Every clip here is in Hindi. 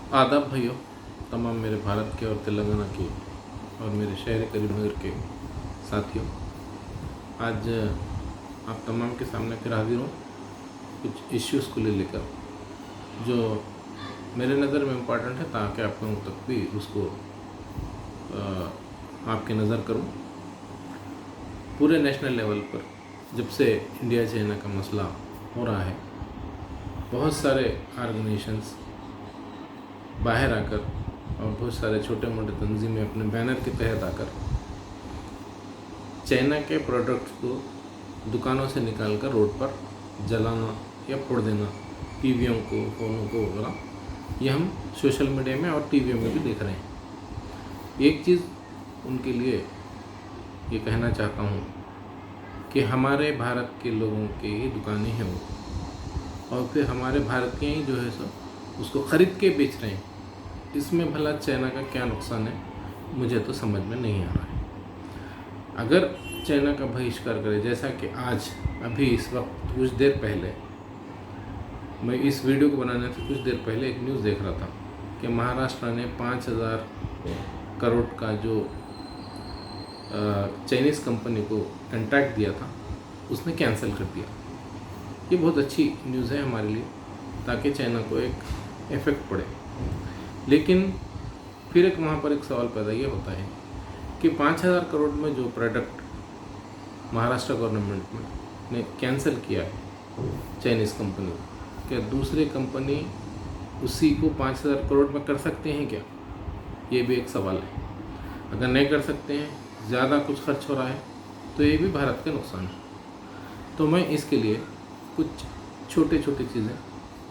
आदाब भाइयों, तमाम मेरे भारत के और तेलंगाना के और मेरे शहर करीमनगर के साथियों। आज आप तमाम के सामने फिर हाजिर हूँ कुछ इश्यूज़ को लेकर जो मेरे नज़र में इम्पॉर्टेंट है, ताकि आप लोगों तक भी उसको आपके नज़र करूँ। पूरे नेशनल लेवल पर जब से इंडिया चाइना का मसला हो रहा है, बहुत सारे ऑर्गेनाइजेशंस बाहर आकर और बहुत सारे छोटे मोटे तंजीमें अपने बैनर के तहत आकर चाइना के प्रोडक्ट्स को दुकानों से निकालकर रोड पर जलाना या फोड़ देना, टीवियों को, फ़ोनों को वगैरह, ये हम सोशल मीडिया में और टीवियों में भी देख रहे हैं। एक चीज़ उनके लिए ये कहना चाहता हूँ कि हमारे भारत के लोगों की ही दुकानें हैं वो, और फिर हमारे भारत के ही जो है सो उसको ख़रीद के बेच रहे हैं। इसमें भला चाइना का क्या नुकसान है, मुझे तो समझ में नहीं आ रहा है। अगर चाइना का बहिष्कार करे, जैसा कि आज अभी इस वक्त कुछ देर पहले, मैं इस वीडियो को बनाने से कुछ देर पहले एक न्यूज़ देख रहा था कि महाराष्ट्र ने 5,000 करोड़ का जो चाइनीज़ कंपनी को कॉन्ट्रैक्ट दिया था, उसने कैंसिल कर दिया। ये बहुत अच्छी न्यूज़ है हमारे लिए, ताकि चाइना को एक इफ़ेक्ट पड़े। लेकिन फिर एक वहाँ पर एक सवाल पैदा ये होता है कि 5,000 करोड़ में जो प्रोडक्ट महाराष्ट्र गवर्नमेंट ने कैंसिल किया है चाइनीज़ कंपनी, क्या दूसरी कंपनी उसी को 5,000 करोड़ में कर सकते हैं क्या? ये भी एक सवाल है। अगर नहीं कर सकते हैं, ज़्यादा कुछ खर्च हो रहा है, तो ये भी भारत का नुकसान है। तो मैं इसके लिए कुछ छोटे छोटे चीज़ें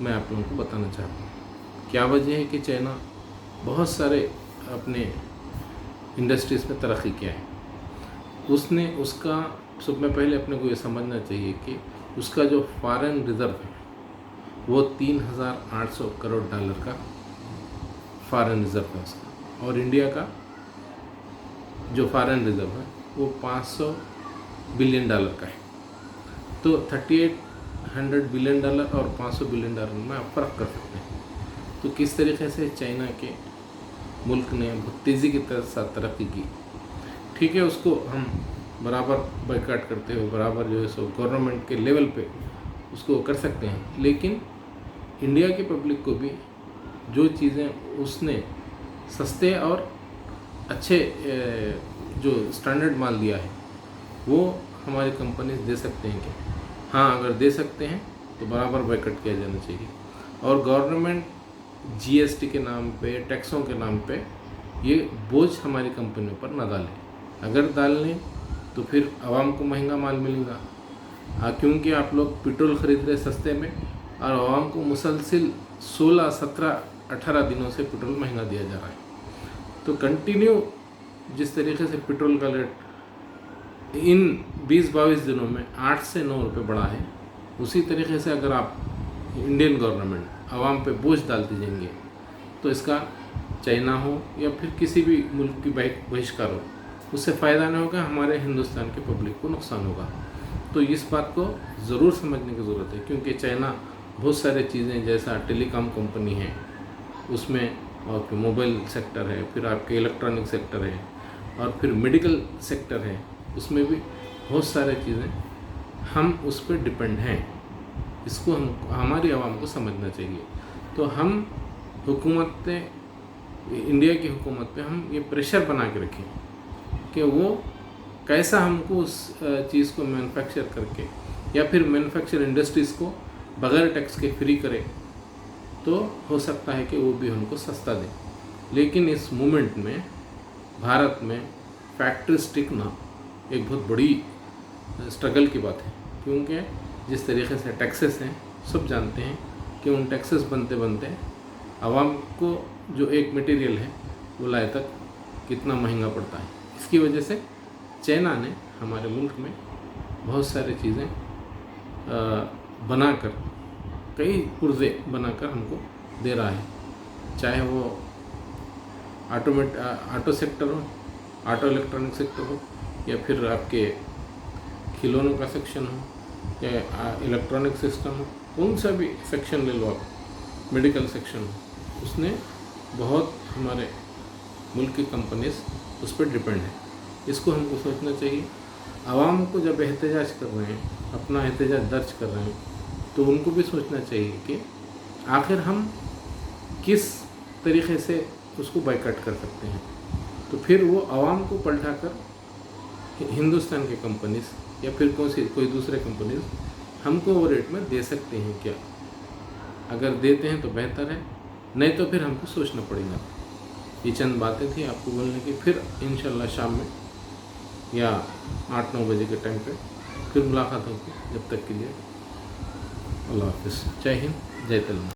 मैं आप लोगों को बताना चाहता हूँ। क्या वजह है कि चाइना बहुत सारे अपने इंडस्ट्रीज़ में तरक्की किया है। उसने उसका सबसे पहले अपने को ये समझना चाहिए कि उसका जो फॉरेन रिज़र्व है वो 3,800 करोड़ डॉलर का फॉरेन रिज़र्व है उसका, और इंडिया का जो फॉरेन रिज़र्व है वो 500 बिलियन डॉलर का है। तो 3,800 बिलियन डॉलर और 500 बिलियन डॉलर में आप फ़र्क कर सकते हैं। तो किस तरीके से चाइना के मुल्क ने बहुत तेज़ी के साथ तरक्की की। ठीक है, उसको हम बराबर बायकॉट करते हुए बराबर जो है सो गवर्नमेंट के लेवल पे उसको कर सकते हैं, लेकिन इंडिया की पब्लिक को भी जो चीज़ें उसने सस्ते और अच्छे जो स्टैंडर्ड माल दिया है वो हमारी कंपनीज दे सकते हैं क्या? हाँ, अगर दे सकते हैं तो बराबर बायकॉट किया जाना चाहिए। और गवर्नमेंट जीएसटी के नाम पे, टैक्सों के नाम पे ये बोझ हमारी कंपनियों पर ना डालें। अगर डाल लें तो फिर आवाम को महंगा माल मिलेगा, क्योंकि आप लोग पेट्रोल ख़रीद रहे सस्ते में और आवाम को मुसलसिल 16, 17, 18 दिनों से पेट्रोल महंगा दिया जा रहा है। तो कंटिन्यू जिस तरीके से पेट्रोल का रेट इन 20-22 दिनों में 8 से 9 रुपये बढ़ा है, उसी तरीके से अगर आप इंडियन गवर्नमेंट आवाम पे बोझ डालते जाएंगे तो इसका चाइना हो या फिर किसी भी मुल्क की बहिष्कार हो, उससे फ़ायदा नहीं होगा, हमारे हिंदुस्तान के पब्लिक को नुकसान होगा। तो इस बात को ज़रूर समझने की ज़रूरत है, क्योंकि चाइना बहुत सारे चीज़ें, जैसा टेलीकॉम कंपनी है उसमें, और फिर मोबाइल सेक्टर है, फिर आपके इलेक्ट्रॉनिक सेक्टर है, और फिर मेडिकल सेक्टर है, उसमें भी बहुत सारे चीज़ें हम उस पर डिपेंड हैं। इसको हमारी आवाम को समझना चाहिए। तो हम हुकूमत, इंडिया की हुकूमत पे हम ये प्रेशर बना के रखें कि वो कैसा हमको उस चीज़ को मैन्युफैक्चर करके या फिर मैन्युफैक्चर इंडस्ट्रीज़ को बग़ैर टैक्स के फ्री करे, तो हो सकता है कि वो भी हमको सस्ता दें। लेकिन इस मूवमेंट में भारत में फैक्ट्रीज टिकना एक बहुत बड़ी स्ट्रगल की बात है, क्योंकि जिस तरीके से टैक्सेस हैं, सब जानते हैं कि उन टैक्सेस बनते बनते आवाम को जो एक मटेरियल है वो लाए तक कितना महंगा पड़ता है। इसकी वजह से चाइना ने हमारे मुल्क में बहुत सारी चीज़ें बनाकर, कई पुर्जे बनाकर हमको दे रहा है, चाहे वो ऑटो सेक्टर हो, ऑटो इलेक्ट्रॉनिक सेक्टर हो, या फिर आपके खिलौनों का सेक्शन हो, या इलेक्ट्रॉनिक सिस्टम हो, कौन सा भी सेक्शन ले लो आप, मेडिकल सेक्शन हो, उसने बहुत हमारे मुल्क की कंपनीज उस पर डिपेंड है। इसको हमको सोचना चाहिए। आवाम को जब एहतजाज कर रहे हैं, अपना एहतजाज दर्ज कर रहे हैं, तो उनको भी सोचना चाहिए कि आखिर हम किस तरीक़े से उसको बाइकआउट कर सकते हैं। तो फिर वो आवाम को पलटा कर हिंदुस्तान की कंपनीज या फिर कोई दूसरे कंपनीज हमको वो रेट में दे सकते हैं क्या? अगर देते हैं तो बेहतर है, नहीं तो फिर हमको सोचना पड़ेगा। ये चंद बातें थी आपको बोलने की। फिर इंशाल्लाह शाम में या 8-9 बजे के टाइम पे फिर मुलाकात होगी। जब तक के लिए अल्लाह हाफ़िज़। जय हिंद, जय तेलंगाना।